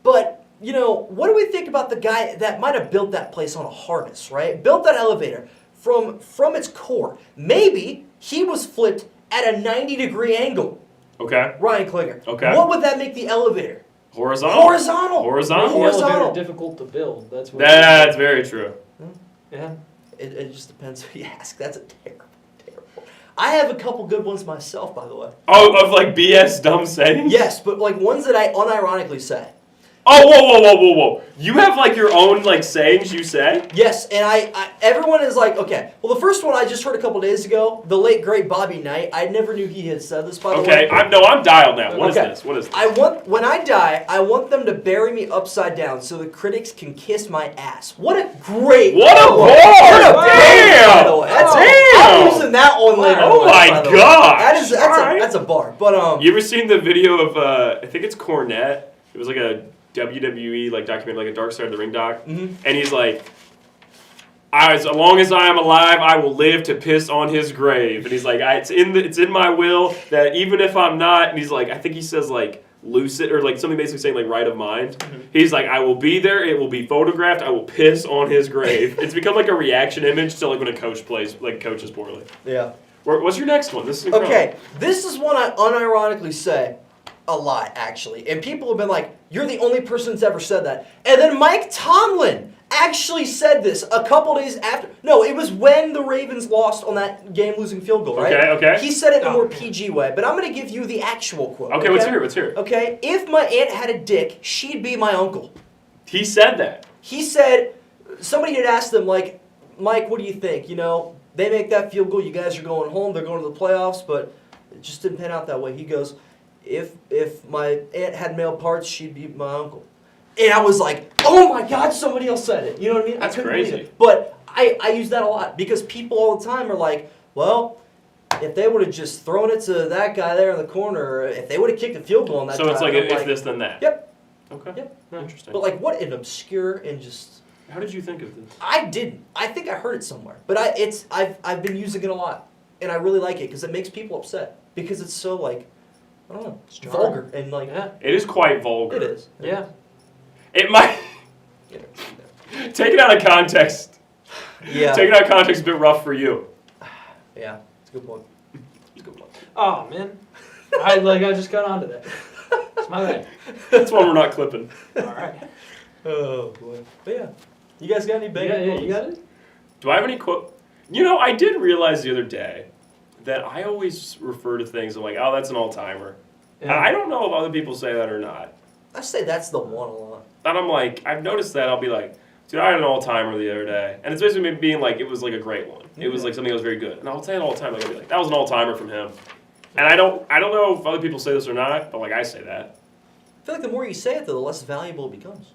But, what do we think about the guy that might have built that place on a harness, right? Built that elevator from its core. Maybe he was flipped at a 90-degree angle. Okay. Ryan Klinger. Okay. What would that make the elevator? Horizontal. Horizontal. Horizontal. The elevator Horizontal. difficult to build. That's what. That's very true. Yeah. It just depends who you ask. That's a terrible. I have a couple good ones myself, by the way. Oh, of like BS dumb sayings? Yes, but like ones that I unironically say. Oh, whoa. You have like your own like sayings you say? Yes, and I everyone is like, okay. Well, the first one I just heard a couple days ago, the late great Bobby Knight. I never knew he had said this, by the Okay, way. I'm dialed now. What is Okay. this? What is this? When I die, I want them to bury me upside down so the critics can kiss my ass. What a great What a quote. bar! What a Damn! by the way. That's, Damn! I'm using that one later. Oh my by the way. gosh! That's Alright. a bar. But You ever seen the video of I think it's Cornette? It was like a WWE like documentary, like a Dark Side of the Ring doc, Mhm. and he's like, as long as I am alive, I will live to piss on his grave. And he's like, it's in my will that even if I'm not, and he's like, I think he says like lucid or like something basically saying like right of mind. He's like, I will be there. It will be photographed. I will piss on his grave. It's become like a reaction image to like when a coach coaches poorly. yeah. What's your next one? This is incredible. Okay, this is one I unironically say a lot, actually. And people have been like, you're the only person that's ever said that. And then Mike Tomlin actually said this a couple days after. No, it was when the Ravens lost on that game-losing field goal, right? Okay. He said it in a more Oh. PG way, but I'm going to give you the actual quote. Okay, let's hear it. Okay, if my aunt had a dick, she'd be my uncle. He said that. He said, somebody had asked him, like, Mike, what do you think? They make that field goal, you guys are going home, they're going to the playoffs, but it just didn't pan out that way. He goes, if my aunt had male parts, she'd be my uncle. And I was like, oh my God, somebody else said it. You know what I mean? That's I couldn't believe crazy. it. But I use that a lot because people all the time are like, well, if they would have just thrown it to that guy there in the corner, or if they would have kicked a field goal on that So it's drive, like I'm if this then that. Yep. Okay. Yep. Interesting. But like, what an obscure and just... How did you think of this? I didn't. I think I heard it somewhere, but I've been using it a lot, and I really like it because it makes people upset because it's so like, I don't know, it's vulgar and like Yeah. It is quite vulgar. it is. Yeah. It might. Take it out of context. Yeah. Take it out of context is a bit rough for you. Yeah. It's a good point. It's a good point. Oh man. I just got onto that. It's my bad. That's one we're not clipping. All right. Oh boy. But yeah. You guys got any big? Yeah, you got it. Do I have any quote? I did realize the other day that I always refer to things. I'm like, oh, that's an all-timer. Yeah. I don't know if other people say that or not. I say that's the one a lot. And I'm like, I've noticed that. I'll be like, dude, I had an all-timer the other day. And it's basically me being like, it was like a great one. It was like something that was very good. And I'll say it all the time. Like, I'll be like, that was an all-timer from him. And I don't know if other people say this or not, but like I say that. I feel like the more you say it, though, the less valuable it becomes.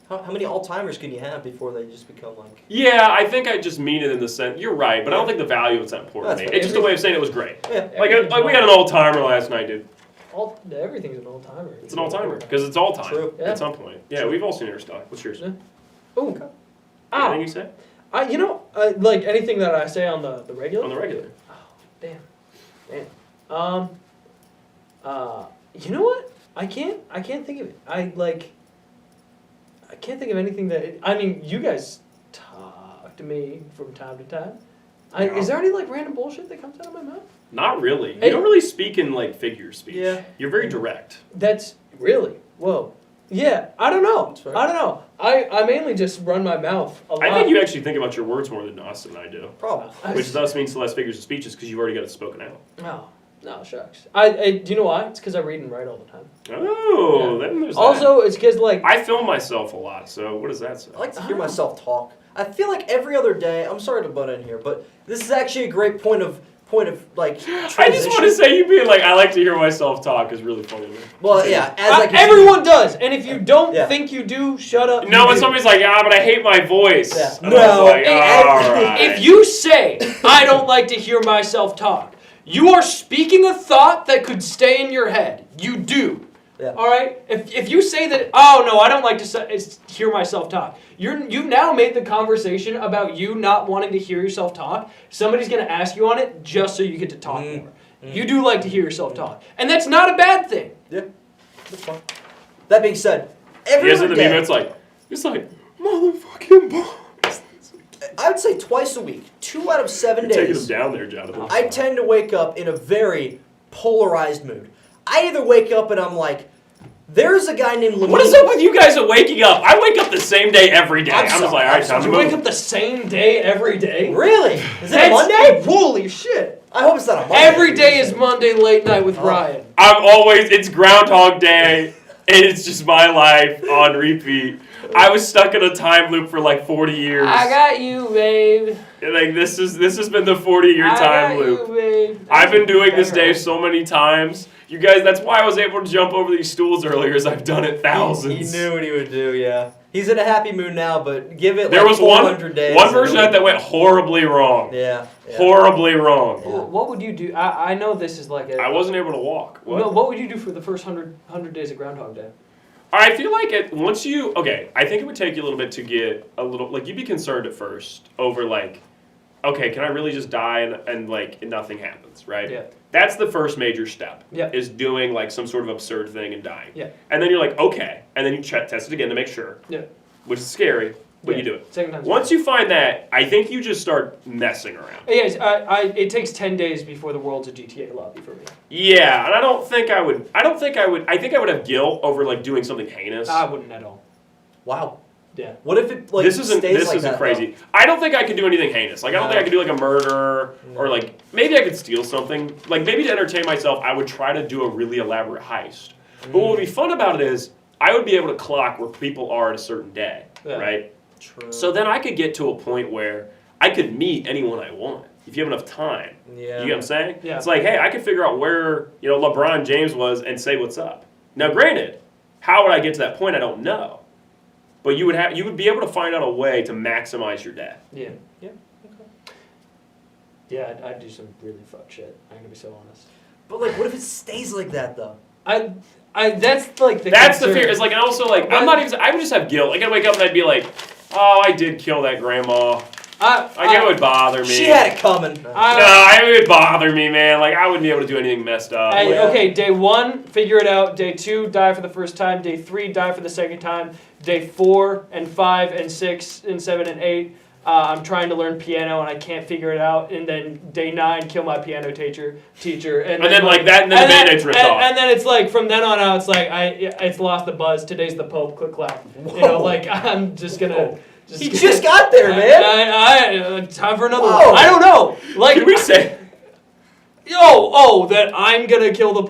How many all-timers can you have before they just become like... Yeah, I think I just mean it in the sense, you're right, but I don't think the value is that important That's to me. fair. It's just a way of saying it was great. Yeah. Like we had an all-timer last night, dude. Everything's an all-timer. It's an all-timer because it's all time True. Yeah. at some point. Yeah, we've all seen Interstellar. What's yours? Yeah. Oh. Anything you say Like anything that I say on the regular. on the regular? Damn. You know what? I can't think of it. I can't think of anything that. You guys talk to me from time to time. Is there any random bullshit that comes out of my mouth? Not really. Hey. You don't really speak in figure speech. Yeah. You're very direct. That's really whoa. Yeah, I don't know. That's fair. I don't know. I mainly just run my mouth a lot. I think you actually think about your words more than us and I do. Probably. Which thus means less figures of speech is because you've already got it spoken out. No, shucks. Do you know why? It's because I read and write all the time. Oh, Yeah. then there's Also, it's because that. I film myself a lot, so what does that say? I like to hear myself talk. I feel like every other day, I'm sorry to butt in here, but this is actually a great point of point of like I just want to say you being like, I like to hear myself talk is really funny. Man. Well, yeah, as like everyone does, and if you don't Yeah. think you do, shut up. No, you when do. somebody's like, but I hate my voice. Yeah. And No, I was like, and- all right. If you say, I don't like to hear myself talk, you are speaking a thought that could stay in your head. You do. Yeah. All right? If you say that, oh, no, I don't like to hear myself talk, you've now made the conversation about you not wanting to hear yourself talk. Somebody's going to ask you on it just so you get to talk more. You do like to hear yourself talk. And that's not a bad thing. Yeah, that's fine. That being said, every Yes, other in the meme, day, it's like, motherfucking bombs. I would say twice a week, 2 out of 7 You're taking them days, down there, Jonathan. I tend to wake up in a very polarized mood. I either wake up and I'm like, there's a guy named Lamine. What is up with you guys at waking up? I wake up the same day every day. I'm I'm just sorry, like, all right, time to You move. wake up the same day every day? Really? Is it That's Monday? Holy shit. I hope it's not a Monday. Every day is Monday late night with Ryan. It's Groundhog Day, and it's just my life on repeat. I was stuck in a time loop for like 40 years. I got you, babe. And, like this has been the 40-year time loop. You, babe. I've been doing this day so many times. You guys, that's why I was able to jump over these stools earlier, is I've done it thousands. He knew what he would do, yeah. He's in a happy mood now, but give it There like was 400 days. one version of that that went horribly wrong. Yeah. Horribly wrong. What would you do? I know this is like a. I wasn't able to walk. What? No, what would you do for the first 100 days of Groundhog Day? I feel like I think it would take you a little bit to get a little, like, you'd be concerned at first over, like, okay, can I really just die and like, nothing happens, right? Yeah. That's the first major step, Yeah. is doing, like, some sort of absurd thing and dying. Yeah. And then you're like, okay, and then you test it again to make sure, Yeah. which is scary, but Yeah. you do it. Second time's Once you find that, I think you just start messing around. Yes, it takes 10 days before the world's a GTA lobby for me. Yeah, and I think I would have guilt over, like, doing something heinous. I wouldn't at all. Wow. Yeah. What if it like this isn't stays like that, crazy. I don't think I could do anything heinous. Like, I don't No. think I could do like a murder or No. like maybe I could steal something. Like, maybe to entertain myself, I would try to do a really elaborate heist. But what would be fun about it is I would be able to clock where people are at a certain day, Yeah. right? True. So then I could get to a point where I could meet anyone I want if you have enough time. Yeah. You get what I'm saying? Yeah. It's like, hey, I could figure out where, LeBron James was and say what's up. Now, granted, how would I get to that point? I don't know. But you would be able to find out a way to maximize your day. Yeah. Yeah. Okay. Yeah, I'd do some really fucked shit. I'm gonna be so honest. But like, what if it stays like that though? That's like the. That's the concern. fear. It's like, and also like, I would just have guilt. Like, I'd wake up and I'd be like, oh, I did kill that grandma. It would bother me. She had it coming. No, it would bother me, man. Like, I wouldn't be able to do anything messed up. And, okay, day 1, figure it out. Day 2, die for the first time. Day 3, die for the second time. Day 4 and 5 and 6 and 7 and 8, I'm trying to learn piano and I can't figure it out. And then day 9, kill my piano teacher. And then like that, and then the Band-Aid's ripped off. And then it's like, from then on out, it's like, it's lost the buzz. Today's the Pope. Click clap. Whoa. Like, I'm just gonna. He just got there, man. Time for another Whoa. one. I don't know. Like, Can we say? that I'm gonna kill the Pope.